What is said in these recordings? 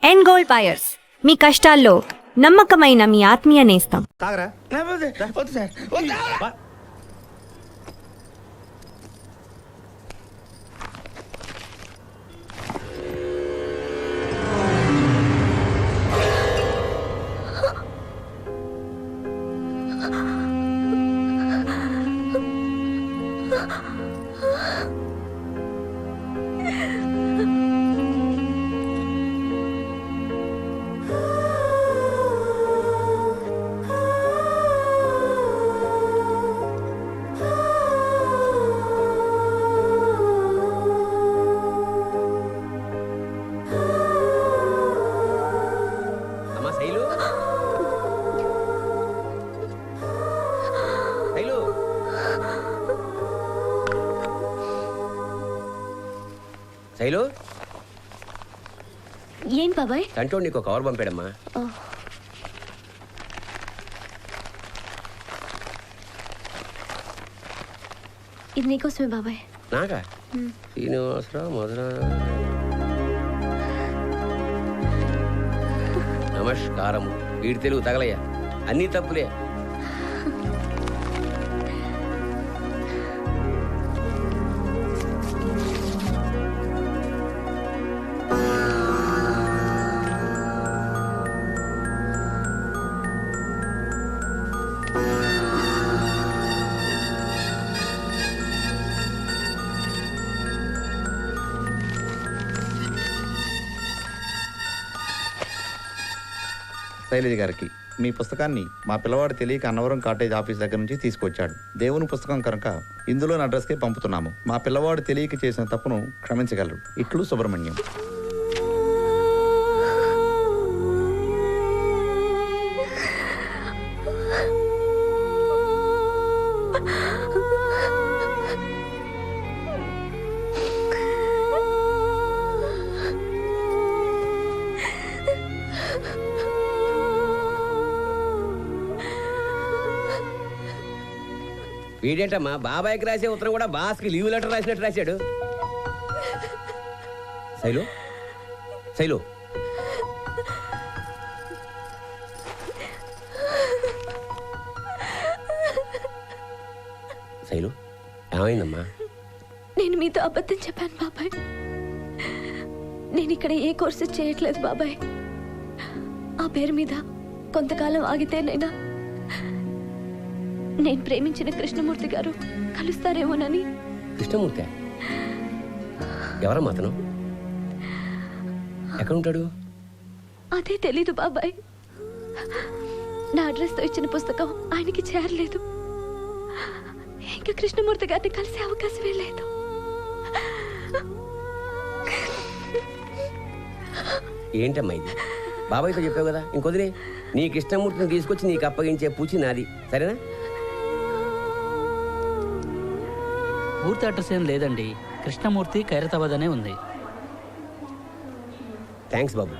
End gold buyers, మీ కష్టాల్లో నమ్మకమైన మీ ఆత్మీయ నేస్తం. తాగరా? వద్దు సార్. అమ్మా శైలు, శైలు, శైలు, ఏం బాబాయ్? కంటోడు నీకు కవర్ పంపాడమ్మా. ఇది నీకోసమే బాబాయ్. నాకా? శ్రీనివాసరావు మధుర. నమస్కారం. వీడి తెలుగు తగలయ్యా, అన్నీ తప్పులే. శైలజ గారికి మీ పుస్తకాన్ని మా పిల్లవాడు తెలియక అన్నవరం కాటేజ్ ఆఫీస్ దగ్గర నుంచి తీసుకొచ్చాడు. దేవుని పుస్తకం కనుక ఇందులోని అడ్రస్కే పంపుతున్నాము. మా పిల్లవాడు తెలియక చేసిన తప్పును క్షమించగలరు. ఇట్లు సుబ్రహ్మణ్యం. వీడేంటమ్మా బాబాయ్కి రాసే ఉత్తరం కూడా బాస్కి లీవ్ లెటర్ రాసినట్టు రాశాడు. శైలు, శైలు, శైలు, ఏమైందమ్మా? నేను మీతో అబద్ధం చెప్పాను బాబాయ్. నేను ఇక్కడ ఏ కోర్సు చేయట్లేదు బాబాయ్. ఆ పేరు మీద కొంతకాలం ఆగితేనైనా నేను ప్రేమించిన కృష్ణమూర్తి గారు కలుస్తారేమోనని. కృష్ణమూర్తి ఎవరమ్మా అతను? ఎక్కడుంటాడు? అదే తెలీదు బాబాయ్. నా అడ్రస్తో ఇచ్చిన పుస్తకం ఆయనకి చేరలేదు. ఇంకా కృష్ణమూర్తి గారిని కలిసే అవకాశమే లేదు. ఏంటమ్మా ఇది? బాబాయ్తో చెప్పావు కదా, ఇంకొదిలే. నీ కృష్ణమూర్తిని తీసుకొచ్చి నీకు అప్పగించే పూచి నాది, సరేనా? పూర్తి అడ్రస్ ఏం లేదండి. కృష్ణమూర్తి ఖైరతాబాద్ అనే ఉంది. థ్యాంక్స్ బాబు.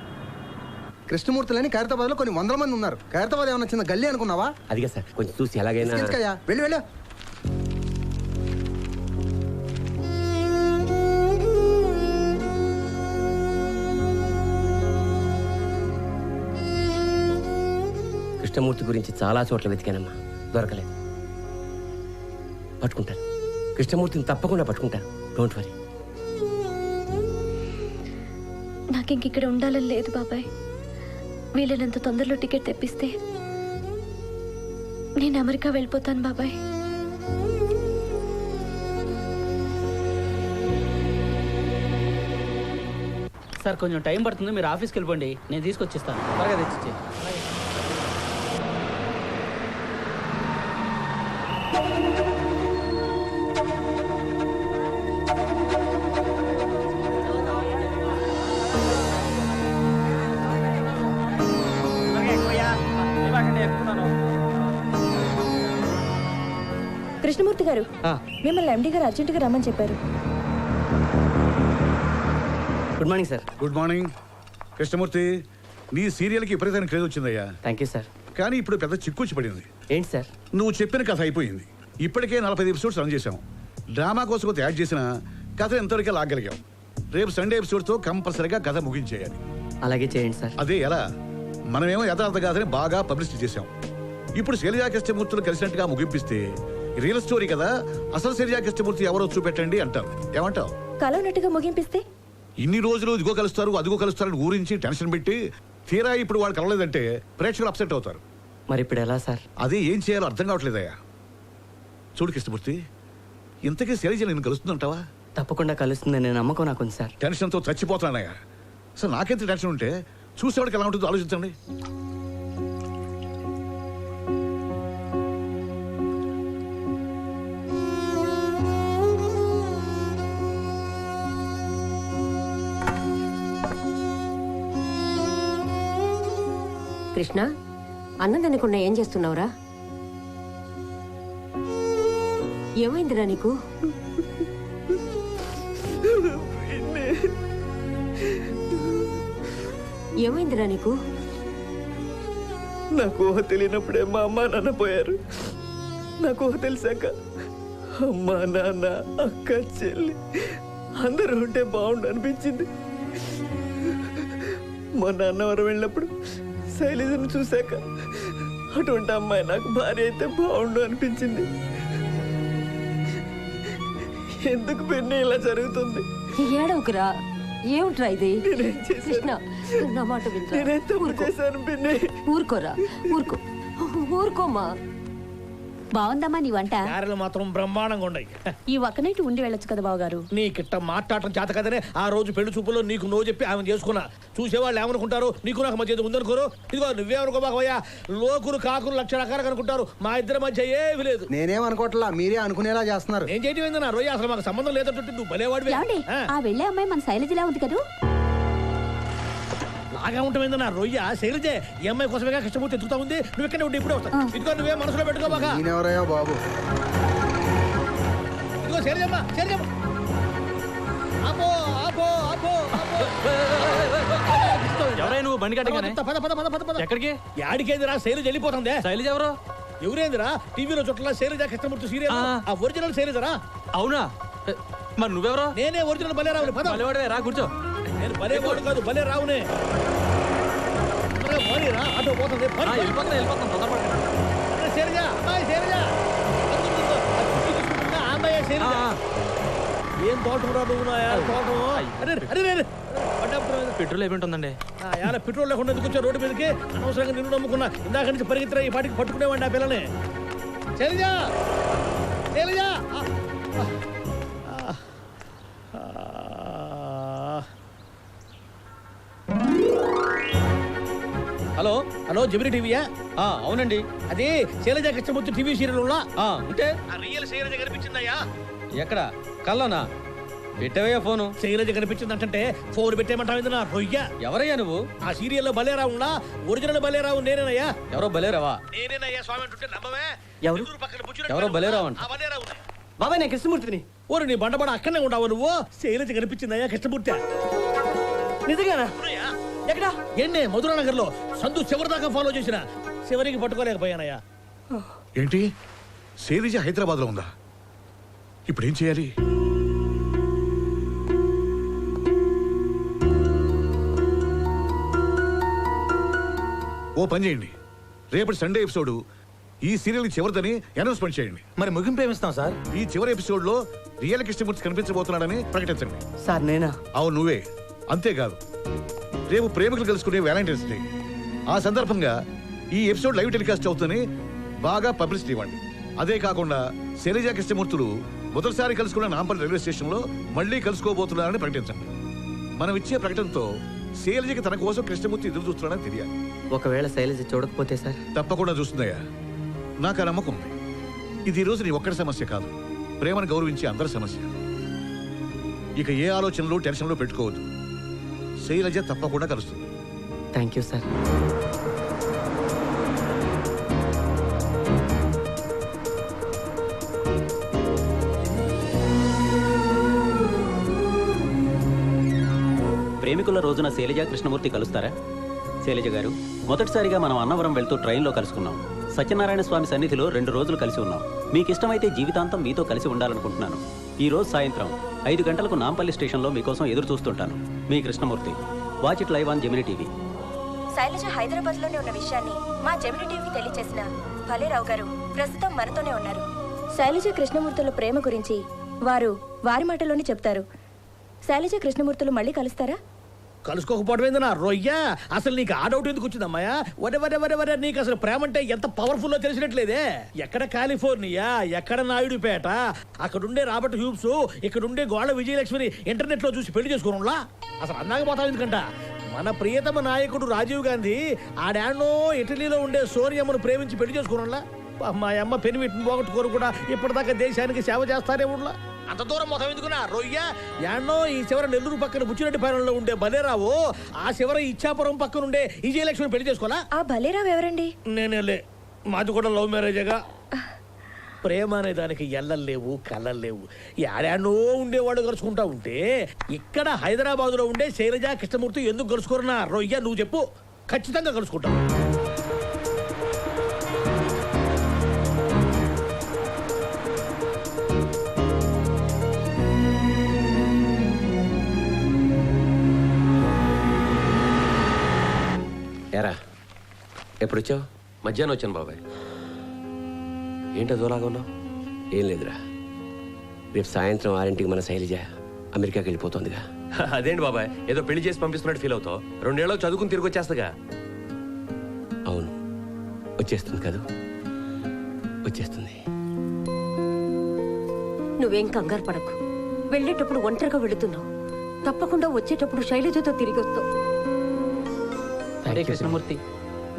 కృష్ణమూర్తులని ఖైరతాబాద్ లో కొన్ని వందల మంది ఉన్నారు. ఖైరతాబాద్ ఏమన్నా చిన్న గల్లీ అనుకున్నావా? అదిగా సార్, కొంచెం చూసి ఎలాగైనా. వెళ్ళు వెళ్ళు. కృష్ణమూర్తి గురించి చాలా చోట్ల వెతికానమ్మా, దొరకలేదు. పట్టుకుంటాను, కృష్ణమూర్తిని తప్పకుండా పట్టుకుంటాను. Don't worry. నాకింక ఇక్కడ ఉండాలని లేదు బాబాయ్. వీలైనంత తొందరలో టికెట్ తెప్పిస్తే నేను అమెరికా వెళ్ళిపోతాను బాబాయ్. సార్ కొంచెం టైం పడుతుంది, మీరు ఆఫీస్కి వెళ్ళిపోండి, నేను తీసుకొచ్చిస్తాను. త్వరగా తెచ్చిచ్చే. కృష్ణమూర్తి గారు, మిమ్మల్ని ఎండి గారు అర్జెంటుగా రమ్మని చెప్పారు. Good morning sir. Good morning. Krishnamurthy, నీ సీరియల్కి విపరీతమైన క్రేజ్ వచ్చిందయ్యా. Thank you sir. కానీ ఇప్పుడు పెద్ద చిక్కొచ్చి పడింది. ఏంటి సార్? నువ్వు చెప్పిన కథ అయిపోయింది. ఇప్పటికే 45 ఎపిసోడ్స్ రన్ చేసాం. డ్రామా కోసం కొంత యాడ్ చేసిన కథ ఎంతవరకే లాగలిగాం. రేపు సండే ఎపిసోడ్తో కంపల్సరీగా కథ ముగించేయాలి. అలాగే చేయండి సార్. అదే ఎలా? మనమేమో యథార్థ కాదని బాగా పబ్లిసిటీ చేశాం. ఇప్పుడు శైలజా కృష్ణమూర్తులు కలిసినట్టుగా ముగింపిస్తే రియల్ స్టోరీ కదా, అసలు శైలజా కృష్ణమూర్తి ఎవరో చూపెట్టండి అంటారు. ఏమంటావు? కలవనట్టుగా ముగింపిస్తే? ఇన్ని రోజులు ఇదిగో కలుస్తారు అదిగో కలుస్తారని ఊరించి టెన్షన్ పెట్టి తీరా ఇప్పుడు వాళ్ళు కలవలేదంటే ప్రేక్షకులు అప్సెట్ అవుతారు. మరి ఇప్పుడు ఎలా సార్? అదే ఏం చేయాలో అర్థం కావట్లేదయ్యా. చూడు కృష్ణమూర్తి, ఇంతకీ శైలజ నేను కలుస్తుందంటావా? తప్పకుండా కలుస్తుందనే నమ్మకం నాకుంది సార్. టెన్షన్తో చచ్చిపోతానయ్యా. అసలు నాకెంత టెన్షన్ ఉంటే చూసేవాడికి ఎలా ఉంటుందో ఆలోచించండి. కృష్ణ, అన్నం తినకుండా ఏం చేస్తున్నావురా? ఏమైందిరా నీకు? ఏమైందిరా నీకు? నాకు ఊహ తెలియనప్పుడే మా అమ్మ నాన్న పోయారు. నాకు ఊహ తెలిసాక అమ్మ నాన్న అక్క చెల్లి అందరూ ఉంటే బాగుండు అనిపించింది. మొన్న అన్నవరం వెళ్ళినప్పుడు శైలజను చూశాక అటువంటి అమ్మాయి నాకు భార్య అయితే బాగుండు అనిపించింది. ఎందుకు పిన్ని ఇలా జరుగుతుంది? ఏడవకురా. ఏమిట్రా ఇది? నేనేం చేశాను? కృష్ణ, నా మాట వినరా. నేనేం తప్పు చేశాను పిన్ని? ఊరుకోరా, ఊరుకో, ఊరుకోమా. బాగుందమ్మా నీ వంట. గారెలు మాత్రం బ్రహ్మాండంగా ఉన్నాయి. ఈ ఒక్క నైట్ ఉండి వెళ్ళొచ్చు కదా బావగారు. నీకిట్ట మాట్లాడటం చేత కదనే ఆ రోజు పెళ్లి చూపులో నీకు నో చెప్పి ఆమె చేసుకున్నా. చూసేవాళ్ళు ఏమనుకుంటారు, నీకు నాకు మధ్య ఉందనుకోరు. ఇదిగో నువ్వేమనుకోబాకయ్యా, లోకులు కాకులు లక్ష రకాలుగా అనుకుంటారు. మా ఇద్దరి మధ్య ఏమీ లేదు. నేనేమనుకోవట్లా, మీరే అనుకునేలా చేస్తున్నారు. ఏం చేయటం ఏందన్నా రొయ్య, అసలు మాకు సంబంధం లేదంటే నువ్వు భలేవాడివి. ఆ వెళ్ళే అమ్మాయి మన శైలజలా ఉంది కదా. లాగా ఉంటామైందన్నా రొయ్య శైలజే. ఈ అమ్మాయి కోసమేగా కష్టపడి ఎత్తుకుతా ఉంది. నువ్వు ఇక్కడే ఉండి ఇప్పుడే వస్తావు. ఇదిగో నువ్వే మనసులో పెట్టుకోబాక. నేనెవరయ్యా బాబు? ఇదిగో శైలజమ్మ, శైలజమ్మ. అబ్బో అబ్బో అబ్బో ఎవరైనా నువ్వు బండి కట్టగానే పద పద పద పద పద. ఎక్కడికి? యాడికేందిరా శైలజ వెళ్ళిపోతుంది. శైలజ ఎవరు? ఎవరేందిరా టీవీలో చుట్టలా శైలజ కృష్ణమూర్తి సీరియల్ ఆ ఒరిజినల్ శైలజరా. అవునా? మరి నువ్వెవరు? నేనే ఒరిజినల్ భలే రావుని. పద. భలేవాడివే, రా కూర్చో. నేను భలే వాడు కాదు, భలే రావునే. రా ఆటో పోతుంది. వెళ్ళిపోతాం తొందరపడండి. శైలజ, అమ్మాయి శైలజ. ఆ అమ్మాయి శైలజ. ఏం తోటరా నువ్వు నా తోటం. అరే అరే అరే పెట్రోల్ అయిపోయి ఉంటుందండి. పెట్రోల్ లేకుండా ఎందుకు వచ్చా రోడ్డు మీదకి? అనవసరంగా నిన్ను నమ్ముకున్నా. ఇందాక నుంచి పరిగెత్తరా ఈ పాటికి పట్టుకునేవాడిని ఆ పిల్లని. శైలజ, శైలజ. హలో హలో, జమిని టీవీయా? అవునండి. అదే శైలజ కృష్ణమూర్తి టీవీ సీరియల్ ఉంటే రియల్ శైలజ కనిపించిందయ్యా. ఎక్కడ? కల్లోనా? పెట్టవయ్యా ఫోను. శైలజ కనిపించిందంటే ఫోన్ పెట్టేమంటావు నా రొయ్య. ఎవరయ్యా నువ్వు? ఆ సీరియల్లో బలేరావులా ఒరిజినల్ బలేరావు నేనేనయ్యా. ఎవరో బలేరావా? నేనేనయ్యా స్వామి అంటుంటే నమ్మవే? ఎవరు? ఎదురు పక్కన బుజ్జినట్టు ఎవరో బలేరావు అంట. ఆ బలేరావు. బాబాయ్, నేను కృష్ణమూర్తిని. ఓరు నీ బండబడ అక్కడనే ఉండవు నువ్వు. శైలజ కనిపించిందయ్యా కృష్ణమూర్తి. నిజంగానా? ఎక్కడా? ఎన్నే మధురానగర్ లో సందు చివరి దాకా ఫాలో చేసిన చివరికి పట్టుకోలేకపోయానయ్యా. ఏంటి, శైలజ హైదరాబాద్ లో ఉందా? ఇప్పుడు ఏం చేయాలి? ఓ పని చేయండి, రేపటి సండే ఎపిసోడ్ ఈ సీరియల్ చివరిదని అనౌన్స్మెంట్ చేయండి. మరి ముగింపు ఏమిస్తాం సార్? ఈ చివరి ఎపిసోడ్ లో రియల్ కృష్ణమూర్తి కనిపించబోతున్నాడని ప్రకటించండి. సార్ నేనా? అవును నువ్వే. అంతేకాదు, రేపు ప్రేమికులు కలుసుకునే వ్యాలంటైన్స్ డే. ఆ సందర్భంగా ఈ ఎపిసోడ్ లైవ్ టెలికాస్ట్ అవుతుందని బాగా పబ్లిసిటీ ఇవ్వండి. అదే కాకుండా శైలజ కృష్ణమూర్తులు మొదటిసారి కలుసుకున్న నాంపల్లి రైల్వే స్టేషన్ లో మళ్ళీ కలుసుకోబోతున్నారని ప్రకటించండి. మనం ఇచ్చే ప్రకటనతో శైలజకి తన కోసం కృష్ణమూర్తి ఎదురు చూస్తున్నాడని తెలియాలి. ఒకవేళ శైలజ చూడకపోతే సార్? తప్పకుండా చూస్తుందయ్యా, నాకు ఆ నమ్మకం ఉంది. ఇది ఈ రోజు నీ ఒక్కడి సమస్య కాదు, ప్రేమను గౌరవించే అందరి సమస్య. ఇక ఏ ఆలోచనలు టెన్షన్లు పెట్టుకోవద్దు. శైలజ తప్పకుండా కలుస్తుంది. Thank you sir. ప్రేమికుల రోజున శైలజ కృష్ణమూర్తి కలుస్తారా? శైలజ గారు, మొదటిసారిగా మనం అన్నవరం వెళ్తూ ట్రైన్లో కలుసుకున్నాం. సత్యనారాయణ స్వామి సన్నిధిలో 2 రోజులు కలిసి ఉన్నాం. మీకు ఇష్టమైతే జీవితాంతం మీతో కలిసి ఉండాలనుకుంటున్నాను. ఈ రోజు సాయంత్రం 5 గంటలకు నాంపల్లి స్టేషన్లో మీకోసం ఎదురు చూస్తుంటాను. మీ Krishnamurthy. Watch it live on Gemini TV. Shailaja హైదరాబాద్లోనే ఉన్న విషయాన్ని మా జెమిని టీవీకి తెలియచేసిన భలేరావు గారు ప్రస్తుతం మనతోనే ఉన్నారు. శైలజ కృష్ణమూర్తుల ప్రేమ గురించి వారి మాటలోనే చెప్తారు. శైలజ కృష్ణమూర్తులు మళ్ళీ కలుస్తారా? కలుసుకోకపోవడం ఏంది నా రొయ్య? అసలు నీకు ఆ డౌట్ ఎందుకు వచ్చిందమ్మాయా? వరే నీకు అసలు ప్రేమ అంటే ఎంత పవర్ఫుల్లో తెలిసినట్లేదే. ఎక్కడ కాలిఫోర్నియా, ఎక్కడ నాయుడుపేట, అక్కడుండే రాబర్ట్ హ్యూబ్స్, ఇక్కడుండే గోళ్ళ విజయలక్ష్మిని ఇంటర్నెట్ లో చూసి పెళ్లి చేసుకోనులా? అసలు అన్నాక పోతావు ఎందుకంట? మన ప్రియతమ నాయకుడు రాజీవ్ గాంధీ ఆడానో ఇటలీలో ఉండే సోనియమ్మను ప్రేమించి పెళ్లి చేసుకోనులా? మా అమ్మ పెని వీటిని పోగొట్టుకోరు కూడా ఇప్పటిదాకా దేశానికి సేవ చేస్తారే ఉన్నా. అంత దూరం మొత్తం ఎందుకున్నా రొయ్య? యాన్నో ఈ చివర నెల్లూరు పక్కన బుచ్చిరెడ్డిపాలెంలో ఉండే భలేరావు, ఆ చివర ఇచ్చాపురం పక్కన ఉండే విజయలక్ష్మి పెళ్లి చేసుకోవాలా? ఆ భలేరావు ఎవరండి? నేనేలే, మాది కూడా లవ్ మ్యారేజేగా. ప్రేమ అనే దానికి ఎల్లలేవు, కళ్ళలేవు. యాడానో ఉండేవాడు కలుసుకుంటా ఉంటే ఇక్కడ హైదరాబాద్ లో ఉండే శైలజ కృష్ణమూర్తి ఎందుకు కలుసుకోరన్నా రొయ్య? నువ్వు చెప్పు. ఖచ్చితంగా కలుసుకుంటావు. ఎరా ఎప్పుడు వచ్చావు? మధ్యాహ్నం వచ్చాను బాబాయ్. ఏంటో దూలాగా ఉన్నావు? ఏం లేదురా, రేపు సాయంత్రం 6ంటికి మన శైలజ అమెరికాకి వెళ్ళిపోతుందిగా. అదేంటి బాబాయ్, ఏదో పెళ్లి చేసి పంపిస్తున్నట్టు ఫీల్ అవుతావు? 2 ఏళ్ళకి చదువుకుని తిరిగి వచ్చేస్తాగా. అవును, వచ్చేస్తుంది కదా, వచ్చేస్తుంది. నువ్వేం కంగారు పడకు. వెళ్ళేటప్పుడు ఒంటరిగా వెళుతున్నావు, తప్పకుండా వచ్చేటప్పుడు శైలజతో తిరిగి వస్తావు. అరే కృష్ణమూర్తి,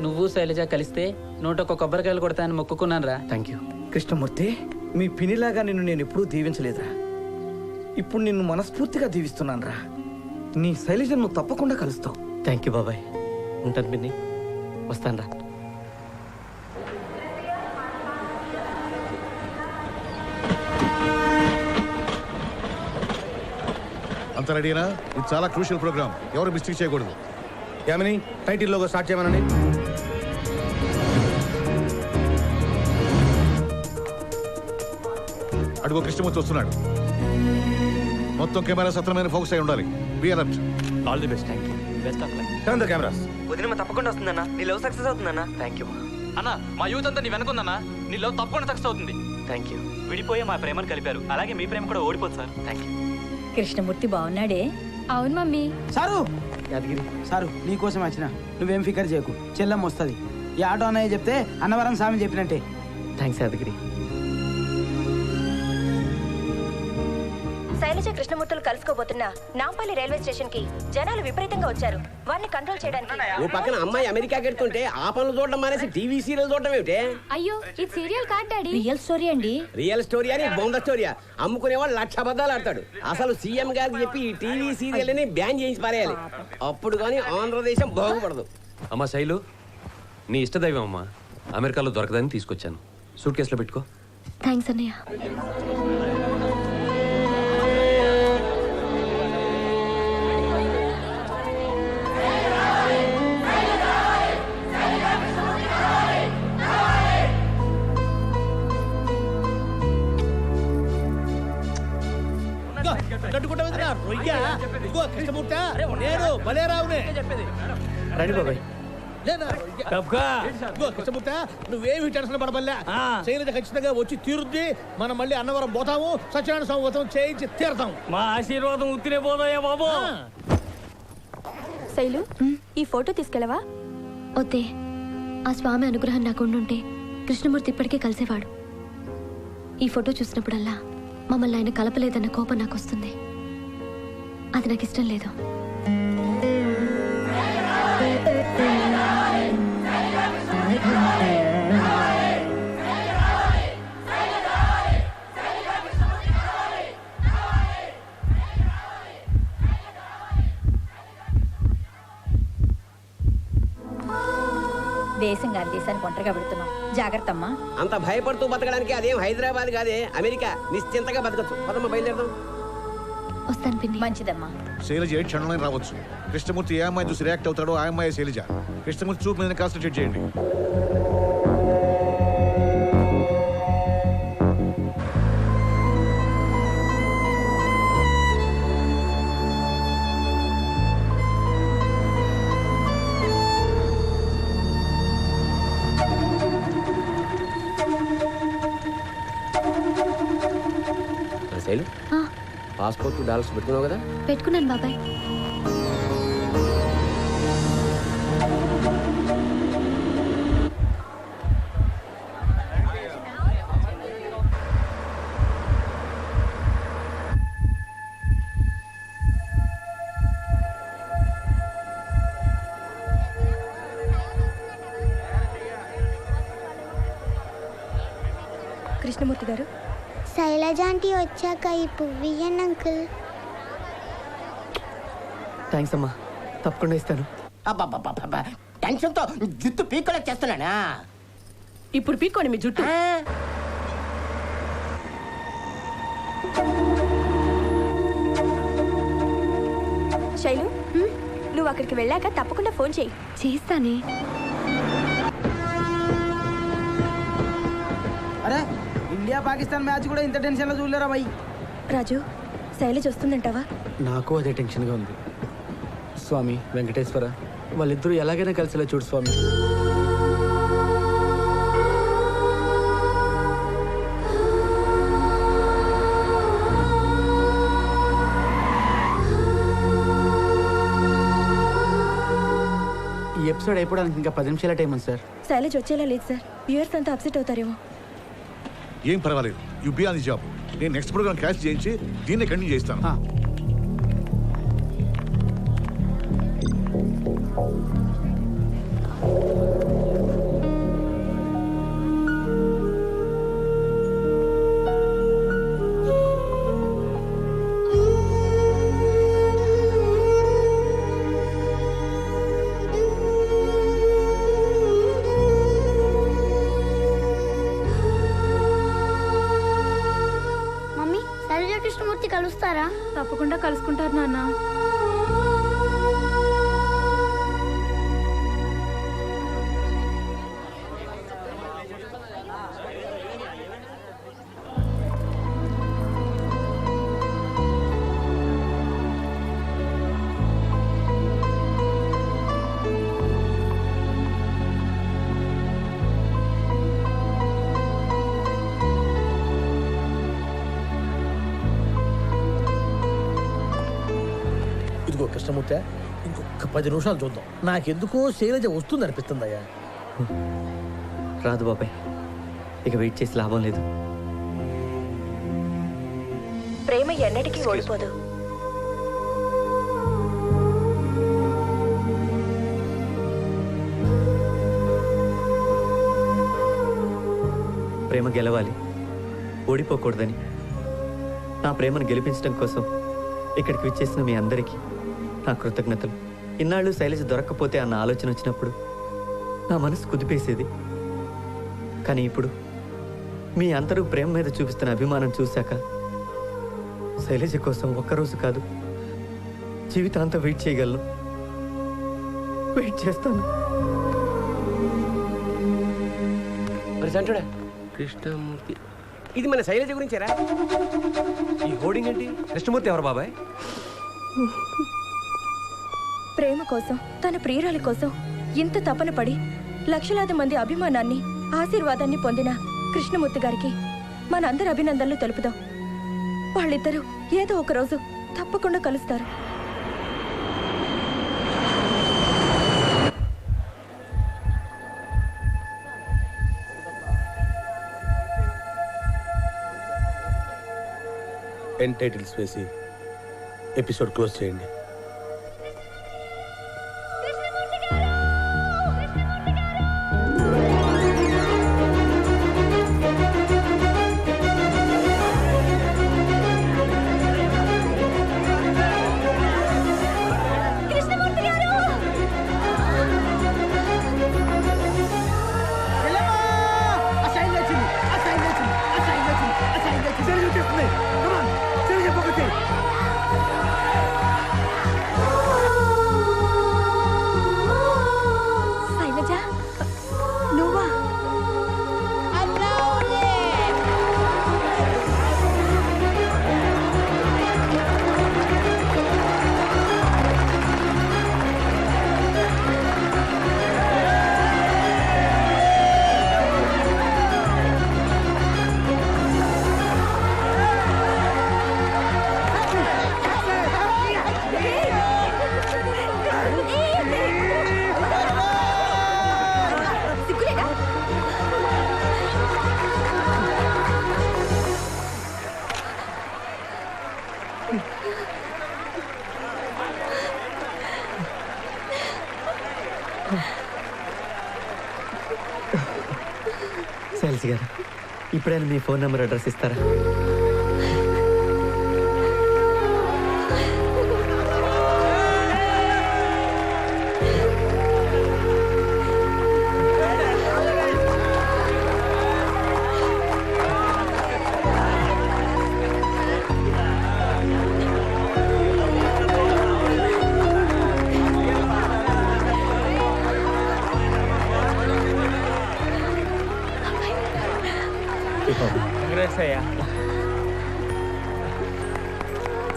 నువ్వు శైలజ కలిస్తే 101 కొబ్బరికాయలు కొడతానని మొక్కుకున్నాను రా. Thank you Krishnamurthy. మీ పినిలాగా నిన్ను నేను ఎప్పుడూ దీవించలేదురా. ఇప్పుడు నిన్ను మనస్ఫూర్తిగా దీవిస్తున్నాను రా. నీ శైలజను నువ్వు తప్పకుండా కలుస్తావు. థ్యాంక్ యూ బాబాయ్. ఉంటాను పిన్ని, వస్తాను రా. అంత రెడీనా? ఇది చాలా క్రూషియల్ ప్రోగ్రామ్, ఎవరు మిస్టేక్ చేయకూడదు. యామిని, టైటిల్ లోగో స్టార్ట్ చేయమనండి. అడుగు కృష్ణమూర్తి వస్తున్నాడు. మొత్తం కెమెరా సత్రమైన ఫోకస్ అయి ఉండాలి. Be alert. All the best. Thank you. Best of luck. Turn the cameras. వదిన తప్పకుండా వస్తుందన్నా. నీ లవ్ సక్సెస్ అవుతుందన్నా. Thank you. అన్న, మా యూత్ అంతా నీ వెనకుందన్నా. నీ లవ్ తప్పకుండా సక్సెస్ అవుతుంది. Thank you. విడిపోయే మా ప్రేమను కలిపారు, అలాగే మీ ప్రేమ కూడా ఓడిపోదు సార్. Thank you. కృష్ణమూర్తి బాగున్నాడే. అవును మమ్మీ. సారు యాదగిరి సారు, నీకోసం వచ్చిన. నువ్వేం ఫికర్ చేయకు, చెల్లెమ్మ వస్తుంది. ఈ ఆటో అన్నయ్య చెప్తే అన్నవరం స్వామి చెప్పినట్టే. థ్యాంక్స్ యాదగిరి. శైలజ కృష్ణమూర్తులు కలుసుకోబోతున్న నాంపల్లి రైల్వే స్టేషన్ కి జనాలు విపరీతంగా వచ్చారు. వారిని కంట్రోల్ చేయడానికి ఓ పక్కన అమ్మాయి అమెరికాకి వెళ్తుంటే ఆ పనులు చూడడం మానేసి టీవీ సీరియల్ చూడడం ఏమిటే? అయ్యో, ఇది సీరియల్ కాదు డాడీ, రియల్ స్టోరీ అండి. రియల్ స్టోరీ అని బొంద స్టోరీయా? అమ్ముకునేవాడు 1,00,000 అబద్ధాలు ఆడతాడు. అసలు సీఎం గారికి చెప్పి ఈ టీవీ సీరియల్ ని బ్యాన్ చేయించి పారేయాలి. అప్పుడు కానీ ఆంధ్రదేశం బాగుపడదు. అమ్మా శైలు, నీ ఇష్టదైవం అమ్మా. అమెరికాలో దొరకదని తీసుకొచ్చాను. సూట్ కేసులో పెట్టుకో. థ్యాంక్స్ అన్నయ్య. కట్టుకుంటా రొయ్య. ఇదిగో కృష్ణమూర్తి, నేను భలేరావునే. రండి బాబాయ్. కృష్ణమూర్తి, నువ్వేమి టెన్షన్ పడబల్లా. శైలజ ఖచ్చితంగా వచ్చి తీరుద్ది. మనం మళ్ళీ అన్నవరం పోతాము, సత్యనారాయణ స్వామి వ్రతం చేయించి తీరతాం. మా ఆశీర్వాదం ఉత్తినే పోదాయా బాబు. శైలు, ఈ ఫోటో తీసుకెళ్ళవా? వద్దే, ఆ స్వామి అనుగ్రహం నాకు ఉండుంటే కృష్ణమూర్తి ఇప్పటికే కలిసేవాడు. ఈ ఫోటో చూసినప్పుడల్లా మమ్మల్ని ఆయన కలపలేదన్న కోపం నాకు వస్తుంది. అది నాకు ఇష్టం లేదు. దేశం గారి దేశానికి ఒంటరిగా పెడుతున్నాం. జాగ్రత్త అమ్మా. అంత భయపడుతూ బతకడానికి అదేం హైదరాబాద్ కాదే, అమెరికా. నిశ్చింతగా బతకచ్చు. పదమ్మ, బయలుదేరదాం. వస్తాను పిన్ని. మంచిదమ్మా. శైలజ ఏ క్షణంలో రావచ్చు. కృష్ణమూర్తి ఏ అమ్మాయి చూసి రియాక్ట్ అవుతాడో ఆ అమ్మాయి శైలజ. కృష్ణమూర్తి చూపు మీద కాన్సన్ట్రేట్ చేయండి. పాస్పోర్ట్ డాలర్స్ పెట్టుకున్నావు కదా? పెట్టుకున్నాను బాబాయ్. కృష్ణమూర్తి గారు, శైలజాంటి వచ్చాక ఈ పువ్వు ఇయ్యండి అంకుల్. థ్యాంక్స్ అమ్మా, తప్పకుండా ఇస్తాను. టెన్షన్తో జుట్టు పీకోలా చేస్తున్నానా? ఇప్పుడు పీక్కోండి మీ జుట్టు. శైలు, నువ్వు అక్కడికి వెళ్ళాక తప్పకుండా ఫోన్ చేయి. చేస్తానే. అరే ఇండియా పాకిస్తాన్ మ్యాచ్ కూడా ఇంత టెన్షన్లో చూడలేరా భయ్. రాజు, శైలజ వస్తుందంటావా? నాకు అదే టెన్షన్గా ఉంది. స్వామి వెంకటేశ్వర, వాళ్ళిద్దరూ ఎలాగైనా కలిసిలా చూడు స్వామి. ఈ ఎపిసోడ్ అయిపోవడానికి ఇంకా 10 నిమిషాల టైం ఉంది సార్. శైలజ వచ్చేలా లేదు సార్. వ్యూయర్స్ అంతా అప్సెట్ అవుతారేమో. ఏం పర్వాలేదు, you be on the job. నేను నెక్స్ట్ ప్రోగ్రామ్ క్యాష్ చేయించి దీన్నే కంటిన్యూ చేస్తాను. మమ్మీ, శైలజ కృష్ణమూర్తి కలుస్తారా? తప్పకుండా కలుసుకుంటారు నాన్న. ఇదిగో కృష్ణమూర్తి, ఇంకొక 10 నిమిషాలు చూద్దాం. నాకెందుకో శైలజ వస్తుంది అనిపిస్తుందయ్యా. రాదు బాబాయ్, ఇక వెయిట్ చేసి లాభం లేదు. ప్రేమ ఎన్నటికీ ఓడిపోదు. ప్రేమ గెలవాలి, ఓడిపోకూడదని నా ప్రేమను గెలిపించడం కోసం ఇక్కడికి విచ్చేసిన మీ అందరికీ నా కృతజ్ఞతలు. ఇన్నాళ్ళు శైలజ దొరక్కపోతే అన్న ఆలోచన వచ్చినప్పుడు నా మనసు కుదిపేసేది. కానీ ఇప్పుడు మీ అందరూ ప్రేమ మీద చూపిస్తున్న అభిమానం చూశాక శైలజ కోసం ఒక్కరోజు కాదు, జీవితాంతం వెయిట్ చేయగలను. వెయిట్ చేస్తాను. కృష్ణమూర్తి, ఇది మన శైలజ గురించేరా? ఈ హోర్డింగ్ ఏంటి? కృష్ణమూర్తి ఎవరు బాబాయ్? ప్రేమ కోసం, తన ప్రియురాలి కోసం ఇంత తపన పడి లక్షలాది మంది అభిమానాన్ని, ఆశీర్వాదాన్ని పొందిన కృష్ణమూర్తి గారికి మనందరి అభినందనలు తెలుపుదాం. వాళ్ళిద్దరూ ఏదో ఒక రోజు తప్పకుండా కలుస్తారు. ఎండ్ టైటిల్స్ వేసి ఎపిసోడ్ క్లోజ్ చేయండి. శైలజ గారు, ఇప్పుడైనా మీ ఫోన్ నెంబర్ అడ్రస్ ఇస్తారా?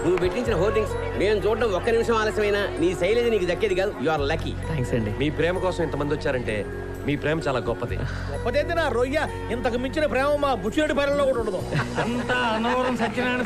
నువ్వు పెట్టించిన హోర్డింగ్స్ మేము చూడడం ఒక్క నిమిషం ఆలస్యమైనా నీ శైలజ నీకు దక్కేది కాదు. You are lucky. థ్యాంక్స్ అండి. మీ ప్రేమ కోసం ఇంతమంది వచ్చారంటే మీ ప్రేమ చాలా గొప్పది. గొప్పదైతే నా రొయ్య ఇంతకు మించిన ప్రేమ మా బుచ్చిరెడ్డి పాలనలో కూడా ఉండదు. అంతా అన్నవరం సత్యనారాయణ